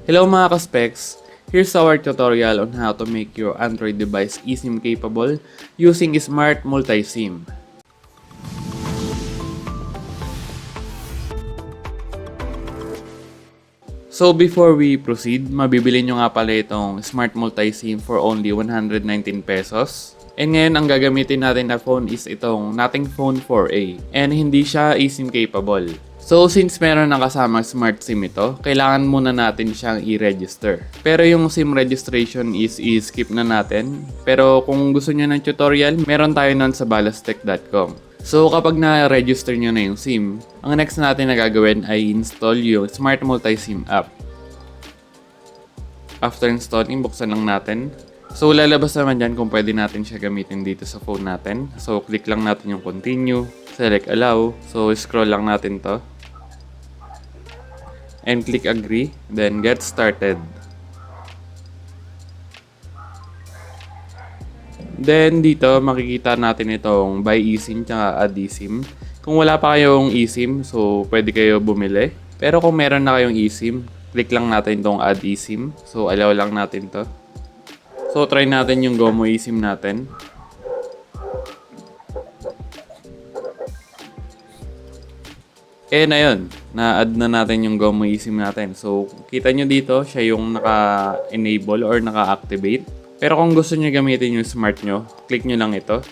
Hello mga ka-specs! Here's our tutorial on how to make your Android device eSIM capable using Smart Multi-SIM. So before we proceed, mabibili nyo nga pala itong Smart Multi-SIM for only 119 pesos. And ngayon, ang gagamitin natin na phone is itong Nothing Phone 4a. And hindi siya eSIM capable. So since meron na kasamang Smart SIM ito, kailangan muna natin siyang i-register. Pero yung SIM registration is i-skip na natin. Pero kung gusto niyo ng tutorial, meron tayo nun sa balastech.com. So kapag na-register nyo na yung SIM, ang next natin na gagawin ay install yung Smart Multi-SIM app. After installing, buksan lang natin. So lalabas naman dyan kung pwede natin siya gamitin dito sa phone natin. So click lang natin yung continue, select allow, so scroll lang natin to. And click agree, then get started. Then dito makikita natin itong buy eSIM tsaka add eSIM. Kung wala pa kayong eSIM, so pwede kayo bumili. Pero kung meron na kayong eSIM, click lang natin itong add eSIM. So allow lang natin to. So try natin yung GOMO eSIM natin. Ayun, na-add na natin yung GOMO eSIM natin. So, kita nyo dito, siya yung naka-enable or naka-activate. Pero kung gusto nyo gamitin yung smart nyo, click nyo lang ito.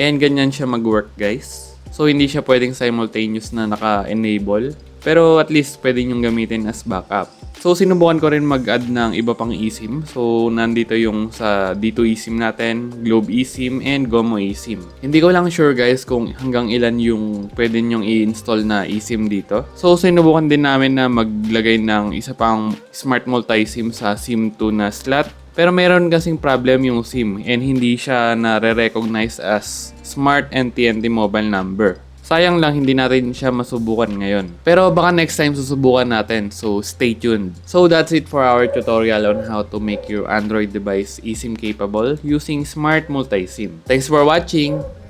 And ganyan siya mag-work, guys. So, hindi siya pwedeng simultaneous na naka-enable. Pero at least pwede nyo gamitin as backup. So, sinubukan ko rin mag-add ng iba pang eSIM. So, nandito yung sa D2 eSIM natin, Globe eSIM, and GOMO eSIM. Hindi ko lang sure guys kung hanggang ilan yung pwede nyong i-install na eSIM dito. So, sinubukan din namin na maglagay ng isa pang Smart Multi-SIM sa SIM2 na slot. Pero meron kasing problem yung SIM and hindi siya na-recognize as Smart NT&T mobile number. Sayang lang hindi natin siya masubukan ngayon. Pero baka next time susubukan natin, so stay tuned. So that's it for our tutorial on how to make your Android device eSIM capable using Smart Multi-SIM. Thanks for watching!